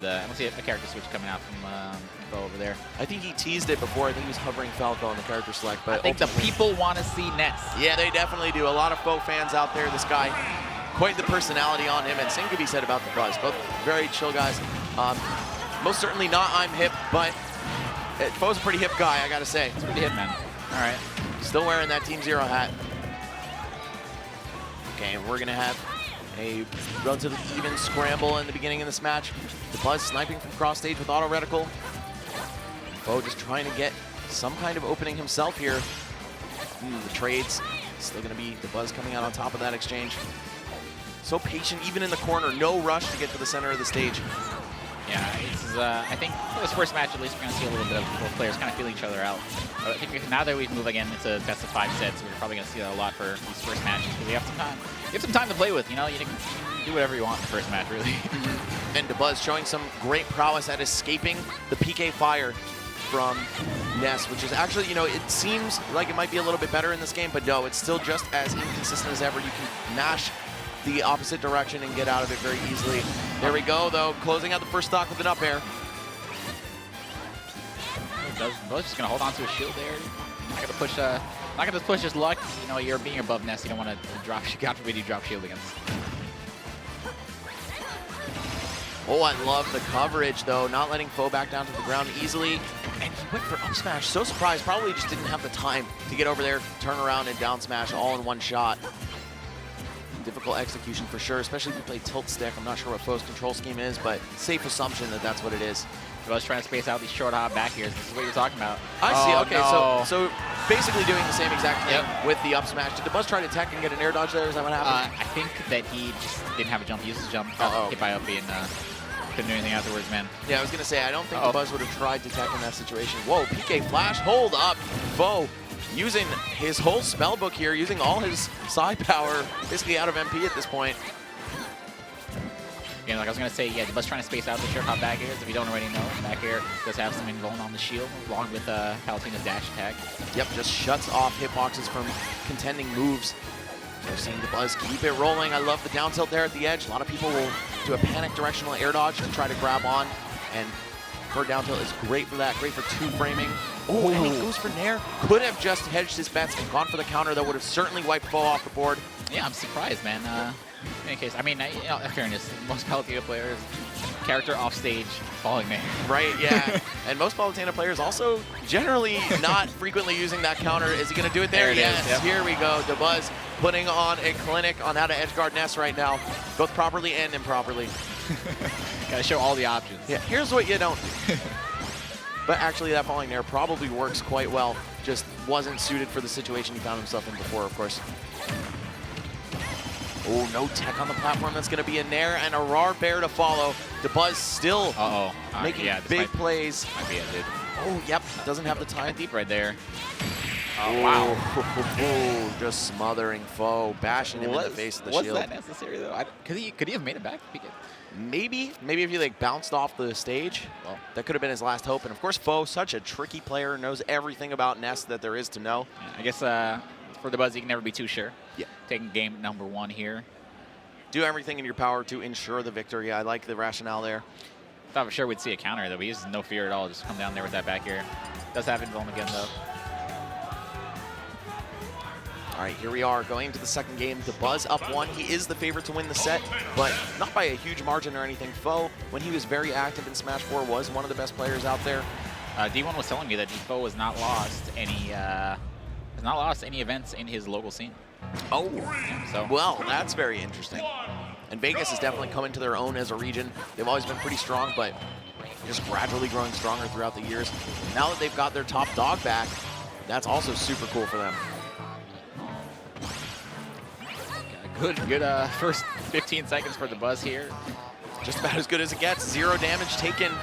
I don't see a character switch coming out from FOW over there. I think he teased it before. I think he was hovering Falco on the character select. But I think the people want to see Ness. Yeah, they definitely do. A lot of FOW fans out there. This guy, quite the personality on him. And same could be said about Dabuz. Both very chill guys. Most certainly not I'm hip, but FOW's a pretty hip guy, I gotta say. It's pretty hip, man. All right. Still wearing that Team Zero hat. Okay, and we're gonna have a relatively even scramble in the beginning of this match. Dabuz sniping from cross stage with auto reticle. FOW just trying to get some kind of opening himself here. The trades still gonna be Dabuz coming out on top of that exchange. So patient, even in the corner, no rush to get to the center of the stage. Yeah, this is, I think for this first match, at least, we're going to see a little bit of both players kind of feeling each other out. But I think now that we move again into best of 5 sets, we're probably going to see that a lot for these first matches. Because we have some time. You have some time to play with, you know? You can do whatever you want in the first match, really. And Dabuz showing some great prowess at escaping the PK fire from Ness, which is actually, you know, it seems like it might be a little bit better in this game, but no, it's still just as inconsistent as ever. You can mash the opposite direction and get out of it very easily. There we go, though, closing out the first stock with an up air. Dabuz just gonna hold on to his shield there. Not gonna push his luck. You know, you're being above Ness. You don't want to drop. God forbid you drop shield against. Oh, I love the coverage, though, not letting FOW back down to the ground easily. And he went for up smash. So surprised. Probably just didn't have the time to get over there, turn around, and down smash all in one shot. Difficult execution for sure, especially if you play tilt stick. I'm not sure what FOW's control scheme is, but safe assumption that that's what it is. Dabuz trying to space out these short hop back airs. This is what you're talking about. I see. Okay, no. so basically doing the same exact thing with the up smash. Did Dabuz try to tech and get an air dodge there? Is that what happened? I think that he just didn't have a jump. He used his jump, got hit by up and couldn't do anything afterwards, man. Yeah, I was gonna say I don't think Dabuz would have tried to tech in that situation. Whoa, PK flash, hold up, FOW. Using his whole spell book here, using all his side power, basically out of MP at this point. Yeah, like I was going to say, yeah, Dabuz trying to space out the short hop back airs. If you don't already know, back air does have some invuln on the shield, along with Palutena's dash attack. Yep, just shuts off hitboxes from contending moves. We're seeing Dabuz keep it rolling. I love the down tilt there at the edge. A lot of people will do a panic directional air dodge to try to grab on, and her down tilt is great for that, great for 2 framing. Oh, and he goes for Nair. Could have just hedged his bets and gone for the counter. That would have certainly wiped FOW off the board. Yeah, I'm surprised, man. In any case, I mean, you know, in fairness, most Palutena players, character off stage, falling Nair. Right, yeah. And most Palutena players also generally not frequently using that counter. Is he going to do it there? Yes, yep. Here we go. Dabuz putting on a clinic on how to edgeguard Ness right now, both properly and improperly. Gotta show all the options. Yeah, here's what you don't do. But actually, that falling Nair probably works quite well. Just wasn't suited for the situation he found himself in before, of course. Oh, no tech on the platform. That's going to be a Nair and a Rar Bear to follow. Dabuz still making big plays. Might be it, dude. Oh, yep. Doesn't have the time. Deep right there. Oh, wow. Just smothering FOW, bashing him in the face of the shield. Was that necessary, though? Could he have made it back? Maybe if he like bounced off the stage, well, that could have been his last hope. And of course, FOW, such a tricky player, knows everything about Ness that there is to know. Yeah, I guess for Dabuz, you can never be too sure. Yeah. Taking game number 1 here. Do everything in your power to ensure the victory. I like the rationale there. Thought for sure we'd see a counter, though. He has no fear at all. Just come down there with that back air. Does have invuln again, though. All right, here we are going into the second game. Dabuz up 1. He is the favorite to win the set, but not by a huge margin or anything. FOW, when he was very active in Smash 4, was one of the best players out there. D1 was telling me that FOW has not lost any events in his local scene. Oh, yeah, so well, that's very interesting. And Vegas has definitely come into their own as a region. They've always been pretty strong, but just gradually growing stronger throughout the years. Now that they've got their top dog back, that's also super cool for them. Good first 15 seconds for Dabuz here. Just about as good as it gets. 0 damage taken.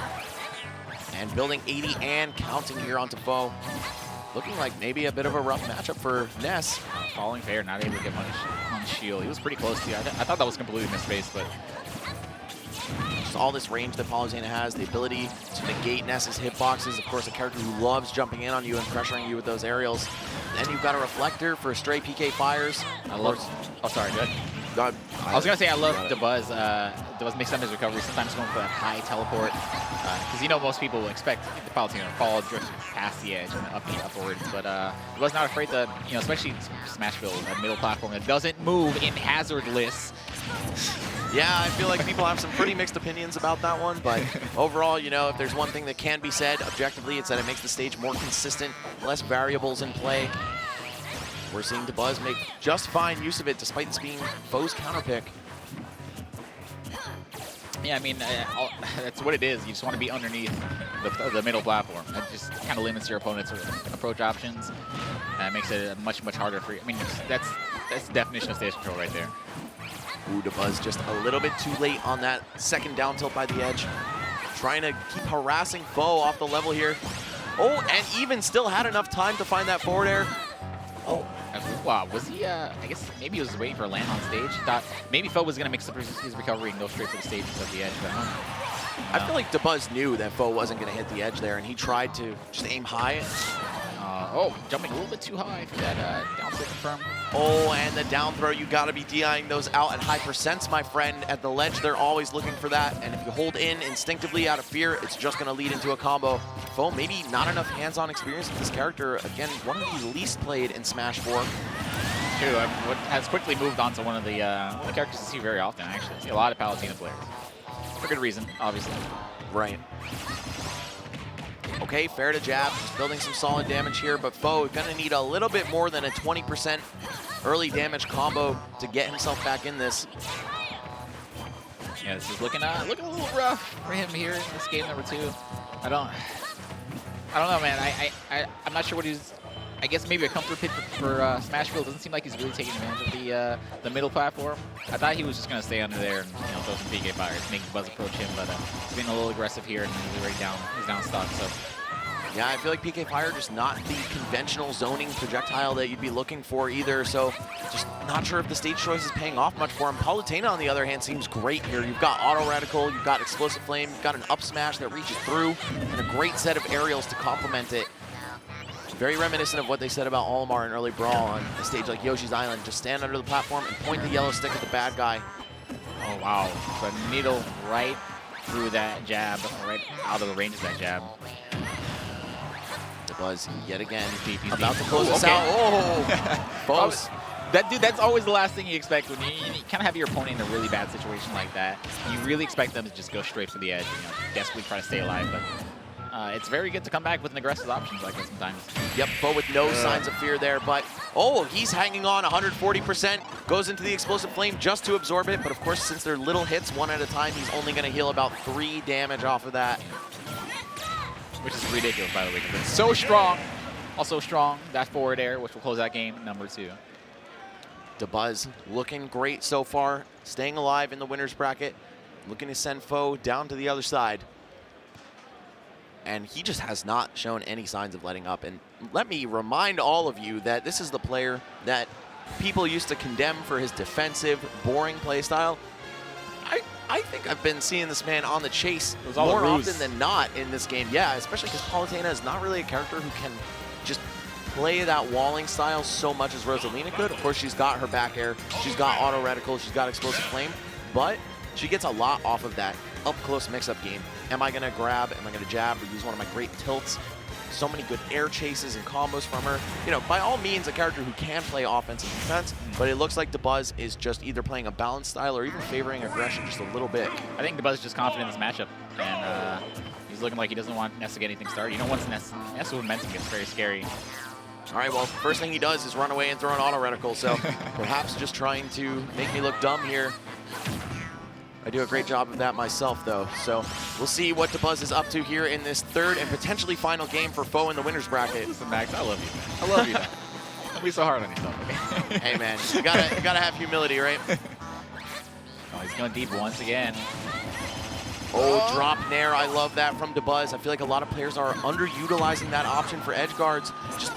And building 80 and counting here onto FOW. Looking like maybe a bit of a rough matchup for Ness. Falling fair, not able to get much on shield. He was pretty close to you. I thought that was completely misspaced, but just all this range that Palutena has, the ability to negate Ness's hitboxes. Of course, a character who loves jumping in on you and pressuring you with those aerials. Then you've got a reflector for stray PK fires. Oh, sorry, good. God, I was going to say I love Dabuz. Dabuz makes up his recovery, sometimes going for that high teleport. Because you know most people expect the Palutena to fall, drift past the edge and up upwards. But Dabuz not afraid to, you know, especially Smash build, that middle platform that doesn't move in hazardless. Yeah, I feel like people have some pretty mixed opinions about that one, but overall, you know, if there's one thing that can be said objectively, it's that it makes the stage more consistent, less variables in play. We're seeing Dabuz make just fine use of it, despite this being FOW's counterpick. Yeah, I mean, that's what it is. You just want to be underneath the middle platform. That just kind of limits your opponent's approach options. And it makes it much, much harder for you. I mean, that's the definition of stage control right there. Ooh, Dabuz just a little bit too late on that second down tilt by the edge. Trying to keep harassing FOW off the level here. Oh, and even still had enough time to find that forward air. Oh. Wow, was he, I guess maybe he was waiting for a land on stage. Thought maybe FOW was going to mix up his recovery and go straight for the stage instead of the edge. But I feel like Dabuz knew that FOW wasn't going to hit the edge there, and he tried to just aim high. Oh, jumping a little bit too high for that down tilt confirm. Oh, and the down throw, you got to be DIing those out at high percents, my friend. At the ledge, they're always looking for that, and if you hold in instinctively out of fear, it's just going to lead into a combo. FOW, maybe not enough hands-on experience with this character. Again, one of the least played in Smash 4. True, has quickly moved on to one of the characters you see very often, actually. I see a lot of Palutena players. For good reason, obviously. Right. Okay, fair to jab, just building some solid damage here, but FOW gonna need a little bit more than a 20% early damage combo to get himself back in this. Yeah, this is looking a little rough for him here in this game number 2. I don't know, man. I'm not sure what he's. I guess maybe a comfort pit for Smash Field. Doesn't seem like he's really taking advantage of the middle platform. I thought he was just gonna stay under there and throw some PK fires, make Buzz approach him, but he's being a little aggressive here and he's already down. He's down stock. So yeah, I feel like PK Fire just not the conventional zoning projectile that you'd be looking for either. So just not sure if the stage choice is paying off much for him. Palutena, on the other hand, seems great here. You've got Auto Reticle, you've got Explosive Flame, you've got an up smash that reaches through, and a great set of aerials to complement it. Very reminiscent of what they said about Olimar in early Brawl on a stage like Yoshi's Island. Just stand under the platform and point the yellow stick at the bad guy. Oh, wow. So needle right through that jab, right out of the range of that jab. Dabuz yet again about to close this out. Oh, Buzz. That's always the last thing you expect when you kind of have your opponent in a really bad situation like that. You really expect them to just go straight for the edge and desperately try to stay alive. But it's very good to come back with an aggressive options like that sometimes. Yep, FOW with no signs of fear there, but oh, he's hanging on 140%, goes into the Explosive Flame just to absorb it, but of course, since they're little hits, one at a time, he's only going to heal about 3 damage off of that. Which is ridiculous, by the way, because it's so strong. Also strong, that forward air, which will close that game, number 2. Dabuz looking great so far, staying alive in the winner's bracket, looking to send FOW down to the other side. And he just has not shown any signs of letting up. And let me remind all of you that this is the player that people used to condemn for his defensive, boring play style. I think I've been seeing this man on the chase more often than not in this game. Yeah, especially because Palutena is not really a character who can just play that walling style so much as Rosalina could. Of course, she's got her back air, she's got Auto Reticle, she's got Explosive Flame, but she gets a lot off of that up-close mix-up game. Am I going to grab? Am I going to jab? Or use one of my great tilts? So many good air chases and combos from her. You know, by all means, a character who can play offense and defense, but it looks like Dabuz is just either playing a balanced style or even favoring aggression just a little bit. I think Dabuz is just confident in this matchup, and he's looking like he doesn't want Ness to get anything started. You know, once Ness with momentum gets very scary. All right, well, first thing he does is run away and throw an Auto Reticle, so perhaps just trying to make me look dumb here. I do a great job of that myself, though. So we'll see what Dabuz is up to here in this third and potentially final game for FOW in the winner's bracket. Listen, Max, I love you, man. I love you. Don't be so hard on yourself, okay? Hey, man, you gotta have humility, right? Oh, he's going deep once again. Oh, drop nair. I love that from Dabuz. I feel like a lot of players are underutilizing that option for edge guards. Just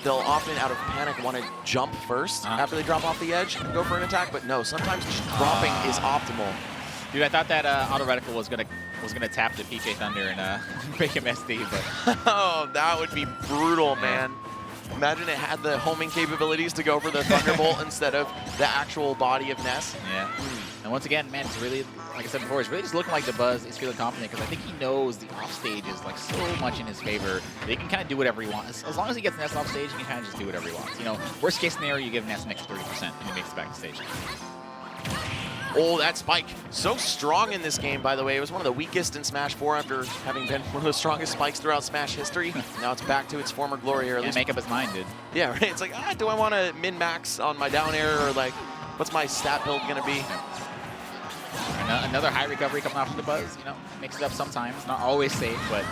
they'll often, out of panic, want to jump first after they drop off the edge and go for an attack. But no, sometimes just dropping is optimal. Dude, I thought that Auto Reticle was gonna tap the PK Thunder and make him SD, but oh, that would be brutal, man. Imagine it had the homing capabilities to go for the Thunderbolt instead of the actual body of Ness. Yeah. And once again, man, it's really, like I said before, it's really just looking like Dabuz is feeling confident because I think he knows the offstage is like so much in his favor that he can kind of do whatever he wants. As long as he gets Ness off stage, he can kind of just do whatever he wants. You know, worst case scenario, you give Ness an extra 30% and he makes it back to stage. Oh, that spike. So strong in this game, by the way. It was one of the weakest in Smash 4 after having been one of the strongest spikes throughout Smash history. Now it's back to its former glory. Or at least make up his mind, dude. Yeah, right. It's like, do I want to min-max on my down air, or like, what's my stat build going to be? Another high recovery coming off of Dabuz, you know, makes it up sometimes. Not always safe, but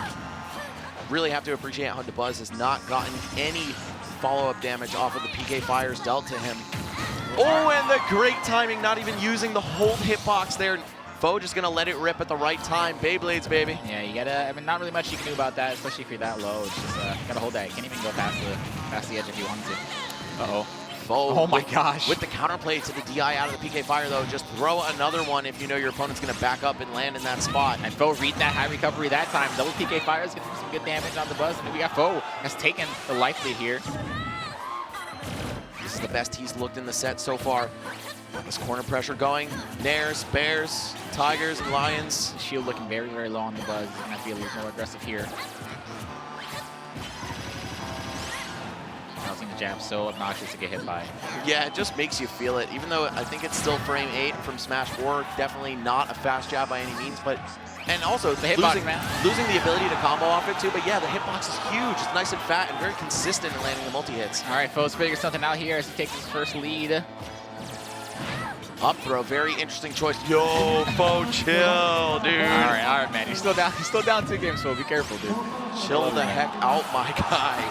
really have to appreciate how Dabuz has not gotten any follow-up damage off of the PK fires dealt to him. Oh, and the great timing, not even using the hold hitbox there. FOW just gonna let it rip at the right time. Beyblades, baby. Yeah, you gotta, I mean, not really much you can do about that, especially if you're that low. It's just, gotta hold that. You can't even go past the edge if you want to. Uh-oh. FOW, oh my gosh. With the counterplay to the DI out of the PK fire, though, just throw another one if you know your opponent's gonna back up and land in that spot. And FOW read that high recovery that time. Double PK fires, getting some good damage on Dabuz. And we got FOW has taken the life lead here. This is the best he's looked in the set so far. This corner pressure going. Nares, Bears, Tigers, and Lions. Shield looking very, very low on Dabuz. He's gonna have to be a little more aggressive here. Bouncing the jab so obnoxious to get hit by. Yeah, it just makes you feel it. Even though I think it's still frame 8 from Smash 4, definitely not a fast jab by any means, but and also the hitbox, losing the ability to combo off it too. But yeah, the hitbox is huge. It's nice and fat and very consistent in landing the multi-hits. All right, FOW's figure something out here as he takes his first lead. Up throw, very interesting choice. Yo, FOW, chill, dude. All right, man. You're still down 2 games, FOW. Be careful, dude. Chill the heck out, my guy.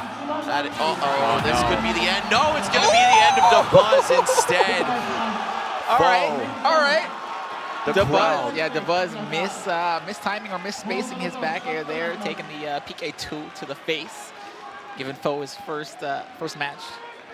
This could be the end. No, it's gonna be the end of Dabuz instead. All right. Dabuz, yeah, Dabuz mistiming or misspacing his back air there, taking the PK2 to the face, giving FOW his first match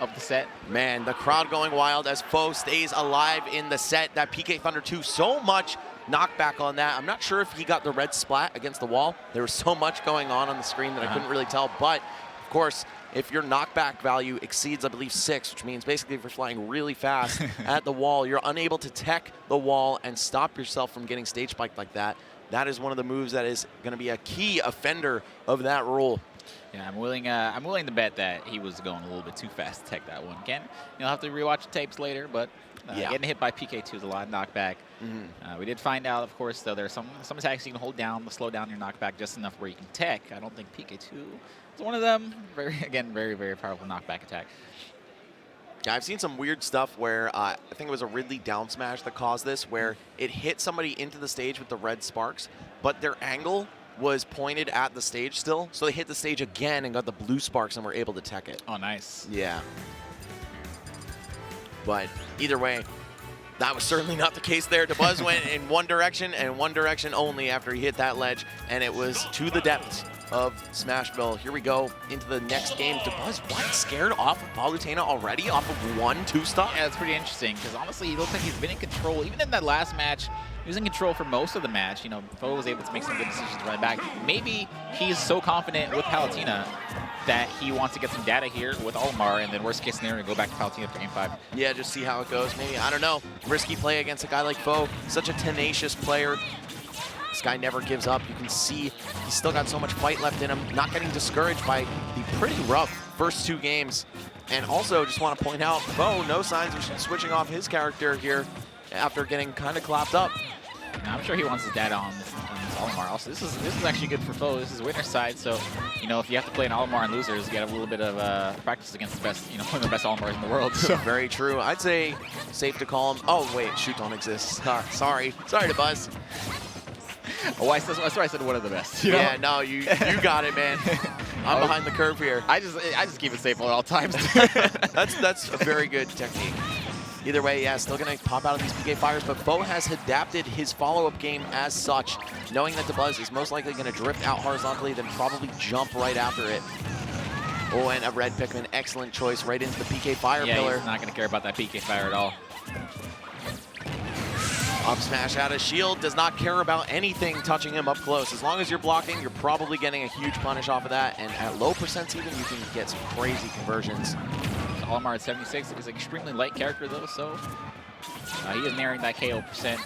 of the set. Man, the crowd going wild as FOW stays alive in the set. That PK Thunder 2, so much knockback on that. I'm not sure if he got the red splat against the wall. There was so much going on the screen that I couldn't really tell. But, of course, if your knockback value exceeds, I believe, 6, which means basically if you're flying really fast at the wall, you're unable to tech the wall and stop yourself from getting stage spiked like that. That is one of the moves that is going to be a key offender of that rule. Yeah, I'm willing to bet that he was going a little bit too fast to tech that one. Again, you'll have to rewatch the tapes later, but getting hit by PK2 is a lot of knockback. We did find out, of course, though, there are some attacks you can hold down to slow down your knockback just enough where you can tech. I don't think PK2 is one of them. Very, very powerful knockback attack. Yeah, I've seen some weird stuff where I think it was a Ridley down smash that caused this, where it hit somebody into the stage with the red sparks, but their angle was pointed at the stage still, so they hit the stage again and got the blue sparks and were able to tech it. Oh, nice. Yeah. But either way, that was certainly not the case there. Dabuz went in one direction and one direction only after he hit that ledge, and it was to the depths of Smashville. Here we go into the next game. Dabuz, what, scared off of Palutena already off of 1-2 stop? Yeah, it's pretty interesting because honestly, he looks like he's been in control. Even in that last match, he was in control for most of the match. You know, FOW was able to make some good decisions running back. Maybe he's so confident with Palutena that he wants to get some data here with Olimar, and then worst case scenario, go back to Palutena for game 5. Yeah, just see how it goes. Maybe, I don't know. Risky play against a guy like FOW. Such a tenacious player. This guy never gives up. You can see he's still got so much fight left in him. Not getting discouraged by the pretty rough first 2 games. And also, just want to point out, FOW, no signs of switching off his character here after getting kind of clapped up. Now, I'm sure he wants his data on this Olimar. Also, this is actually good for FOW. This is winner's side, so you know if you have to play an Olimar and losers, you get a little bit of practice against the best, one of the best Olimars in the world. So. Very true. I'd say safe to call him. Oh wait, shoot don't exist. Sorry Dabuz. Oh, that's why I said one of the best. You know? Yeah, no, you got it, man. I'm behind the curve here. I just keep it safe at all times. that's a very good technique. Either way, yeah, still going to pop out of these PK fires, but FOW has adapted his follow-up game as such, knowing that Dabuz is most likely going to drift out horizontally, then probably jump right after it. Oh, and a red Pikmin, excellent choice right into the PK fire pillar. He's not going to care about that PK fire at all. Up smash out of shield, does not care about anything touching him up close. As long as you're blocking, you're probably getting a huge punish off of that, and at low percents even, you can get some crazy conversions. Olimar at 76 is an extremely light character though, so he is nearing that KO percent,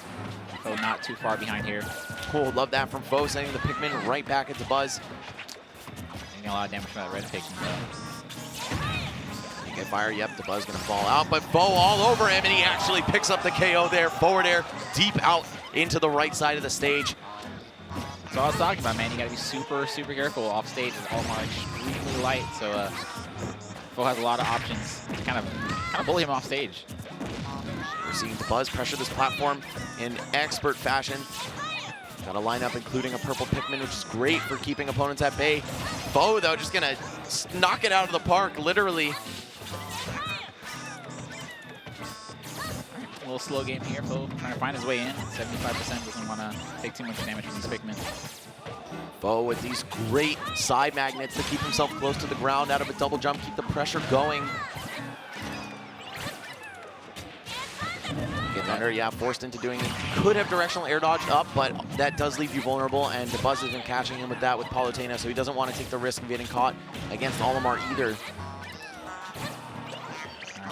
so not too far behind here. Cool, love that from FOW, sending the Pikmin right back at Dabuz. Getting a lot of damage from that red Pikmin. Get fire, yep, Dabuz gonna fall out, but FOW all over him, and he actually picks up the KO there. Forward air, deep out into the right side of the stage. So I was talking about, man, you gotta be super, super careful off stage. Olimar extremely light, so FOW has a lot of options to kind of bully him off stage. We're seeing Dabuz pressure this platform in expert fashion. Got a lineup including a purple Pikmin, which is great for keeping opponents at bay. FOW, though, just gonna knock it out of the park, literally. A little slow game here. FOW trying to find his way in. 75% doesn't want to take too much damage from these Pikmin. FOW with these great side magnets to keep himself close to the ground out of a double jump, keep the pressure going. Get under, yeah, forced into doing it. Could have directional air dodge up, but that does leave you vulnerable, and Dabuz isn't catching him with that with Palutena, so he doesn't want to take the risk of getting caught against Olimar either.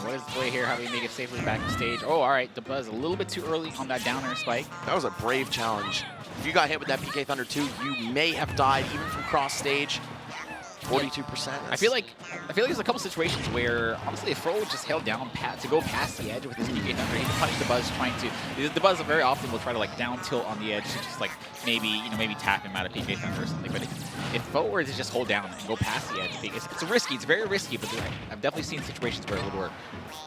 What is the play here? How do we make it safely back to stage? Oh, all right. Dabuz a little bit too early on that downer spike. That was a brave challenge. If you got hit with that PK Thunder 2, you may have died even from cross stage. 42%. I feel like there's a couple situations where honestly, if FOW just held down to go past the edge with his PK Thunder, he can punish Dabuz trying to. Dabuz very often will try to like down tilt on the edge to just like maybe tap him out of PK Thunder or something. But if FOW were to just hold down and go past the edge, it's risky. It's very risky, but I've definitely seen situations where it would work.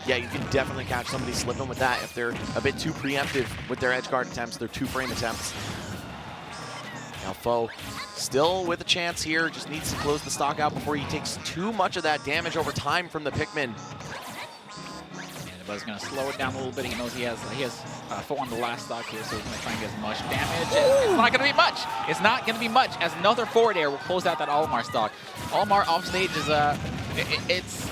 Yeah, you can definitely catch somebody slipping with that if they're a bit too preemptive with their edge guard attempts, their two-frame attempts. Now FOW still with a chance here, just needs to close the stock out before he takes too much of that damage over time from the Pikmin. Dabuz gonna slow it down a little bit. He knows he has FOW on the last stock here, so he's gonna try and get as much damage. It's not gonna be much. It's not gonna be much, as another forward air will close out that Olimar stock. Olimar off stage is it's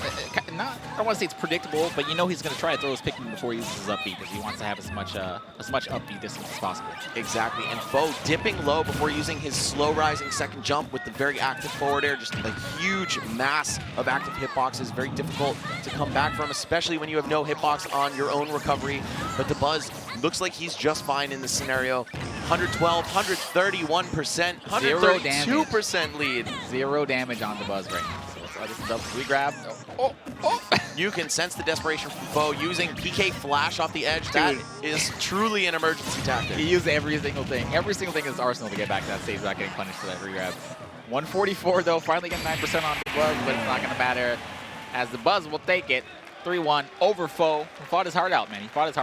not, I don't want to say it's predictable, but you know he's going to try to throw his Pikmin before he uses his up B because he wants to have as much up B distance as possible. Exactly, and FOW dipping low before using his slow rising second jump with the very active forward air, just a huge mass of active hitboxes, very difficult to come back from, especially when you have no hitbox on your own recovery. But Dabuz looks like he's just fine in this scenario. 112, 131%, 132% lead. 0 damage on Dabuz right now. This is up re-grab. Oh. You can sense the desperation from FOW using PK Flash off the edge. Dude. That is truly an emergency tactic. He used every single thing in his arsenal to get back to that stage without getting punished for that re-grab. 144 though, finally getting 9% on Dabuz, but it's not gonna matter as Dabuz will take it. 3-1 over FOW. He fought his heart out, man. He fought his heart